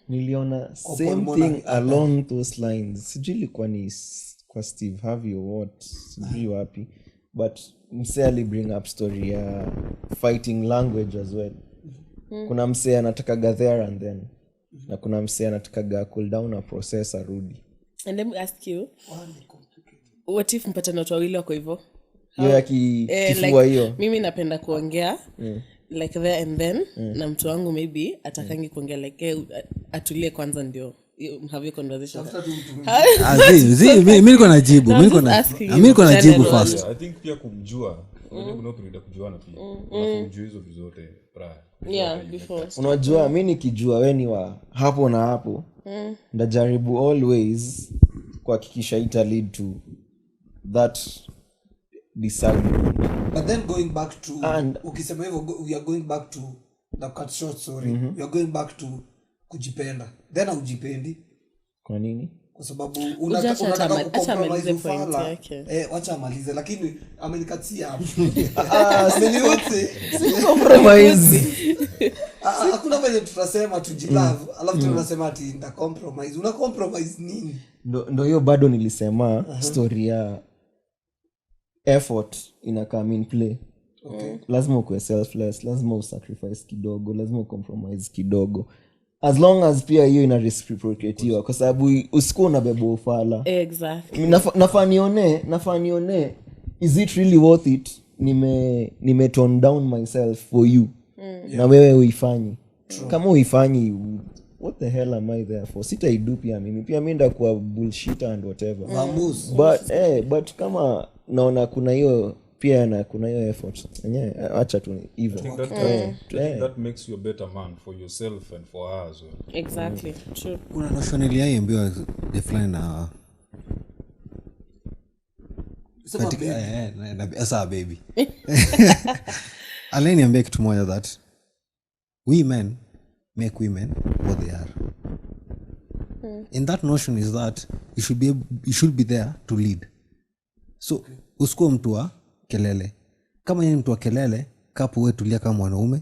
Niliona same thing along those lines. Sijui ilikuwa ni kwa Steve Harvey or what, sijui wapi, but msee ali bring up story ya fighting language as well. Kuna msee anataka there and then, na kuna msee anataka cool down a process arudi. And let me ask you, what if mpatana watu wawili wako hivyo? Hiyo ya kifua hiyo. Mimi napenda kuongea like there and then, na mtu wangu maybe atakangi kuongea like atulie kwanza ndio have your conversation. Mimi niko najibu first. I think pia kumjua, unajua kuna kujuana pia. Unafujua hizo vitu zote prior. Before. Unajua mimi nikijua wewe ni wa hapo na hapo, ndajaribu always kuhakikisha ita lead to that disagreement. But then going back to ukisema hivyo, we are going back to the cut short story. We are going back to kujipenda. Then ujipendi. Kwa nini? Kwa sababu unataka kukompromise point yake. Wacha amalize, lakini amenikatia hapo. Compromise. hakuna venye tutasema tujilove alafu tunasema ati nda compromise. Una compromise nini? Ndo hiyo bado nilisema story ya effort ina come in play. Okay. Lazima ukuwe selfless, lazima usacrifice kidogo, lazima ucompromise kidogo, as long as pia hiyo ina reciprocatiwa, kwa sababu usikuwa unabeba ufala. Exactly. Nafaa nione is it really worth it, nime tone down myself for you. Na wewe uifanyi. Kama uifanyi, what the hell am I there for? Sitaidu pia mimi ndakuwa bullshit and whatever. But kama naona kuna hiyo pia na kuna hiyo effort acha tu hivyo. That makes you a better man for yourself and for her as well. Exactly. True. Kuna notion iliambiwa define na asa baby. Aliniambia kitu moja that we men make women what they are. And that notion is that you should be there to lead. So usikuwa mtu wa kelele. Kama yeye mtu wa kelele, kapo wewe tulia kama mwanaume,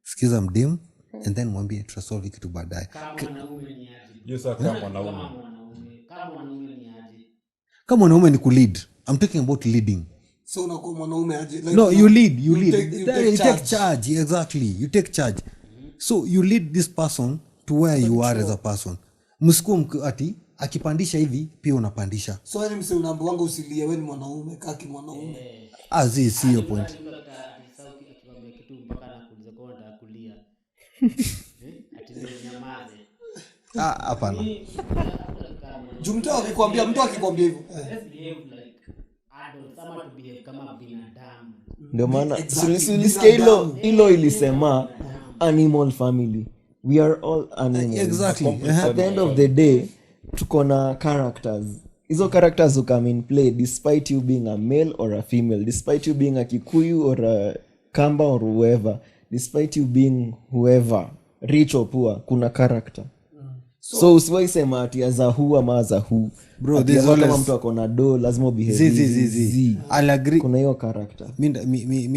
sikiza mdem and then mwambie tutasolve kitu baadaye. Kama mwanaume ni aje? Yes, kama mwanaume. Kama mwanaume ni aje? Kama mwanaume ni kulead. I'm talking about leading. So unakuwa mwanaume aje? Like, No, you lead. You take charge. Exactly. You take charge. So you lead this person to where you are as a person. Msikuwa ati akipandisha hivi pia unapandisha. So yani mse unaambiwa wangu usilie, wewe ni mwanaume, kaki mwanaume. Si hiyo point. Akikwambia kitu mpaka anakuuliza kwa nini kulia. Ati nyamaze. Hapana. Mtu akikwambia hivyo. Behave like adults, ama to behave kama binadamu. Ndio maana Exactly. hilo ilisema animal family. We are all animals. Exactly. At the end of the day, tuko na characters. Hizo characters will come in play despite you being a male or a female, despite you being a Kikuyu or a Kamba or whoever, despite you being whoever, rich or poor, kuna character. So usiwahi sema ati aza who ama aza who. Bro, there's always kama mtu akona do lazima behave. I'll agree. Kuna hiyo character. Mimi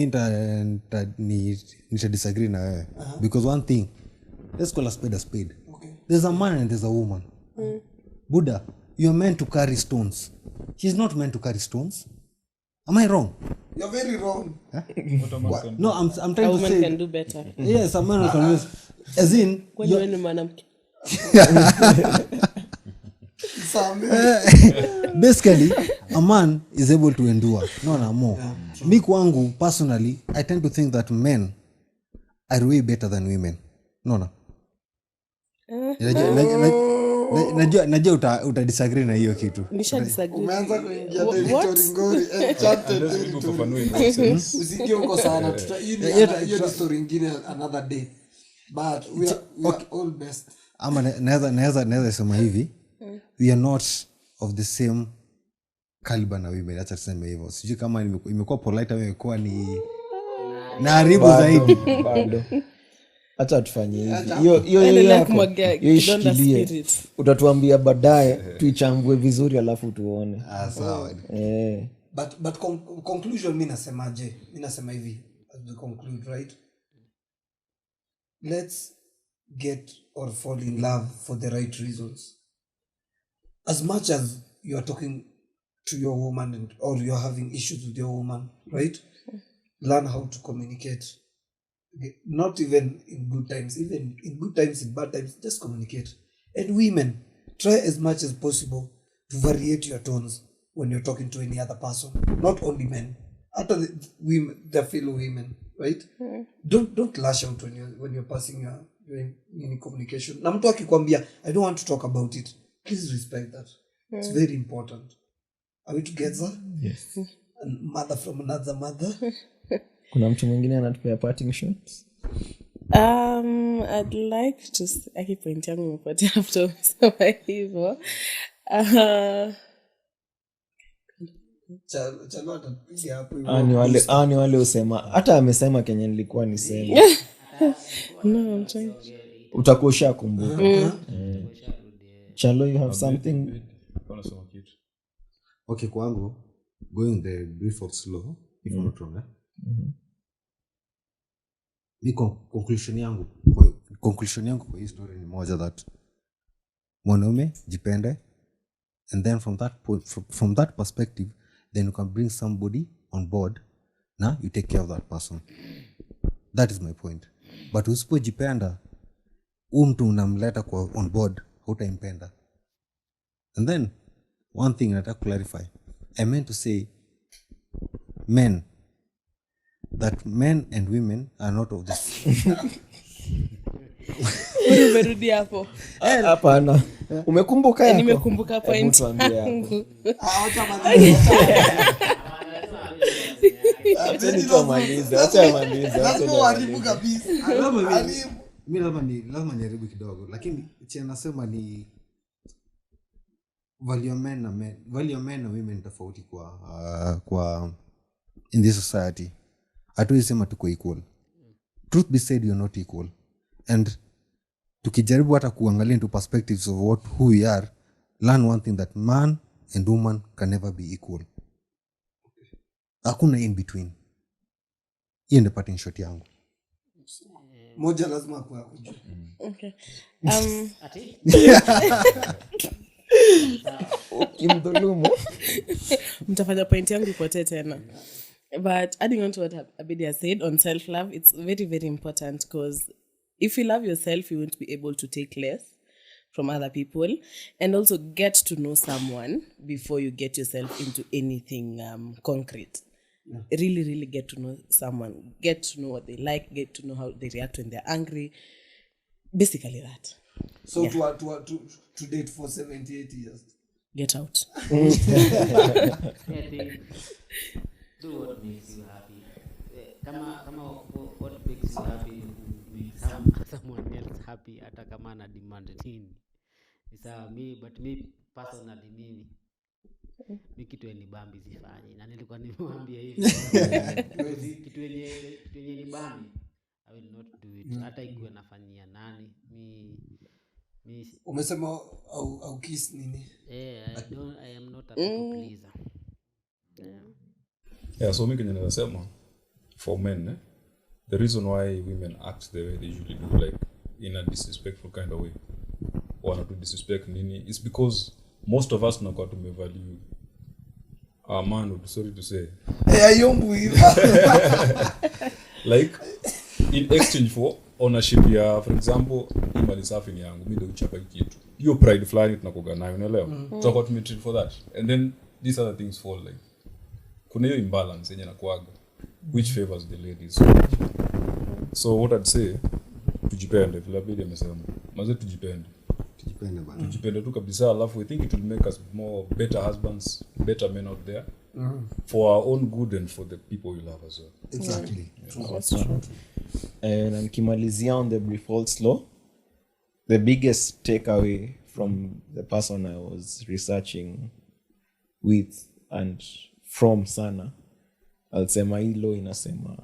nita disagree na wewe. Because one thing, let's call a spade a spade. Okay. There's a man and there's a woman. Buddha, you're meant to carry stones. He's not meant to carry stones. Am I wrong? You're very wrong. No, I'm A trying to woman say can do better. yes, a man can use as in When wewe ni mwanamke. basically a man is able to endure no more. Me kwangu personally I tend to think that men are way better than women. No. Najua uta disagree na hiyo kitu. Nisha disagree. Umeanza kuingia territory ngori enchanted. Usikie huko sana. Hiyo ni story nyingine another day. But we are all best. Ama naweza sema hivi, we are not of the same caliber na women. Acha tuseme hivyo. Sijui kama imekuwa polite au imekuwa ni na haribu zaidi. Bado. Acha tufanye hivi. Hiyo ishikilie. Utatuambia baadaye tuichambue vizuri alafu tuone. Sawa. But conclusion mimi nasema hivi as we conclude, right? Let's get or fall in love for the right reasons. As much as you are talking to your woman or you are having issues with your woman, right? Learn how to communicate. Not even in good times, even in good times, in bad times, just communicate. And women, try as much as possible to variate your tones when you're talking to any other person. Not only men, after the fellow women, right? Don't lash out when you're passing your communication. Na mtu akikwambia I don't want to talk about it, please respect that. It's very important. Are we together? Yes. And mother from another mother. Kuna mtu mwingine anatupea parting shots? I'd like to aki point yangu imepotea after sema hivyo. Chalo atapiga hapo hivyo. Ni wale usema hata amesema Kenya nilikuwa niseme. No, I'm trying. Utakuwa ushakumbuka. Chalo, you have something? Okay, kwangu going the Briffault slow if I'm not wrong. Mi conclusion yangu conclusion yangu kwa hii story ni moja, that mwanaume jipende, and then from that perspective then you can bring somebody on board na you take care of that person. That is my point. But usipojipenda mtu unamleta kwa on board, hutampenda. And then one thing nataka clarify, I meant to say men, that men and women are not of this. Umerudi hapo. Hapana. Umekumbuka yako? Nimekumbuka point. Acha maliza. Lazima uharibu kabisa. Mimi lazima nijaribu kidogo, lakini chenye nasema ni value men na women tofauti kwa in this society. Hatuwezi sema tuko equal. Truth be said, you're not equal. And tukijaribu hata kuangalia into perspectives of who we are, learn one thing, that man and woman can never be equal. Hakuna in between. Hiyo ndio pattern shot yangu. Moja lazima kwa kujua. Okay. Ati? Ukimdhulumu. Mtafanya point yangu ipotee tena. But adding on to what Abidi has said on self-love, it's very, very important, because if you love yourself, you won't be able to take less from other people, and also get to know someone before you get yourself into anything concrete. Yeah. Really, really get to know someone. Get to know what they like. Get to know how they react when they're angry. Basically that. So yeah. to date for 78 years. Get out. Do what makes you happy. Kama what makes you happy makes someone else happy, hata kama ana demand nini. Sawa, but me personally mi kitu ni bambi sifanyi, na nilikuwa nimemwambia hivi. Kitu yenye ni bambi, I will not do it. Hata ikuwe nafanyia nani. Umesema au kiss nini? I am not a people pleaser. Yeah, so mimi kinaweza sema for men, the reason why women act the way they usually do, like in a disrespectful kind of way, or not to disrespect nini, is because most of us tunakuwa tumevalue a man, sorry to say, ayombu hivi. Like in exchange for ownership ya, for example, imali safi ni yangu, mimi ndio uchapa kitu, hiyo pride fulani tunakoga nayo, unaelewa? Tutakuwa tumetreat for that, and then these other things fall, like kuna hiyo imbalance yenye nakuaga, which favors the ladies. So what I'd say, tujipende, vile Abidi amesema, maze tujipende bana, tujipende tu kabisa, alafu I think it will make us more better husbands, better men out there, for our own good and for the people we love as well. Exactly. That's true. And nikimalizia on the Briffault law, the biggest takeaway from the person I was researching with and from sana, alisema hii law inasema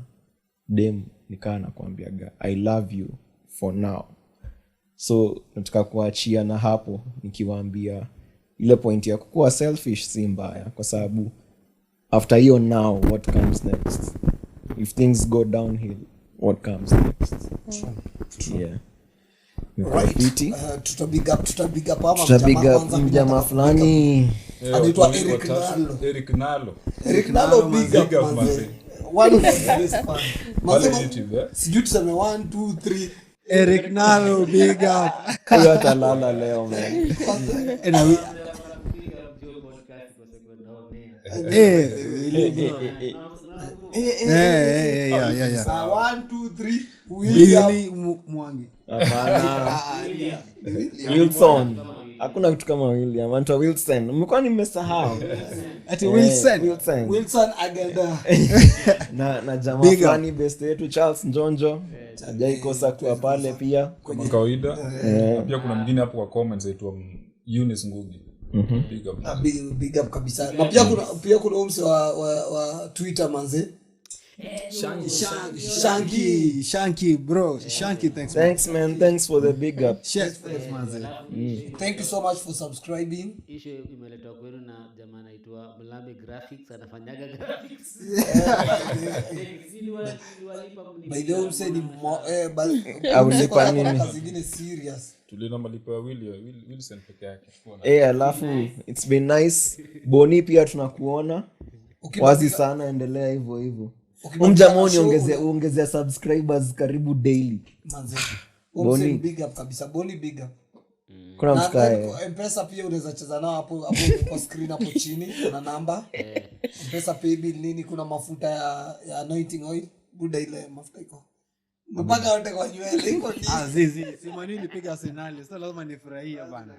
dem nikaa nakwambiaga I love you for now. So nataka kuachia na hapo nikiwaambia ile point ya kuwa selfish si mbaya, kwa sababu after hiyo now what comes next? If things go downhill, what comes next? True. Yeah. Right. Tutabiga mjamaa fulani anaitwa Eric Nalo big up manze. One of the best fan. Manze sijui tuseme 1 2 3 Eric Nalo big up. Huyo atalala leo man. Yeah. 1 2 3 William Mwangi. Wilson. Hakuna kitu kama William. Anaitwa Wilson. Mmekuwa nimesahau. Ati Wilson agenda. na jamaa fulani best yetu Charles Njonjo. Hajaikosa kuwa pale pia kama kawaida. Pia kuna mwingine hapo kwa comments aitwa Eunice Ngugi. Big up kabisa. Na pia kuna umse wa Twitter manze. Shanky bro. Shanky, thanks man. Thanks man, thanks for the big up. Chef manze. Thank you so much for subscribing. Issue imeletwa kwenu na jamaa anaitwa Mlame Graphics, anafanyaga graphics. By the way, say ni Aulipa nini? kazi zingine serious. Tulina malipo ya Wilson peke yake. Alafu it's been nice. Boni pia tunakuona. Wazi sana, endelea hivyo. Umjamoni ongezea subscribers karibu daily. Manze. Boni Big up kabisa. Boni big up. Kuna msikae. M-Pesa pia unaweza cheza nao hapo kwa screen hapo chini kuna namba. M-Pesa pay bill nini, kuna mafuta ya anointing oil. Buda ile mafuta iko. Mpaka wote kwa nywele iko ni. Zizi, si manini piga Arsenal. Sasa lazima nifurahie bana.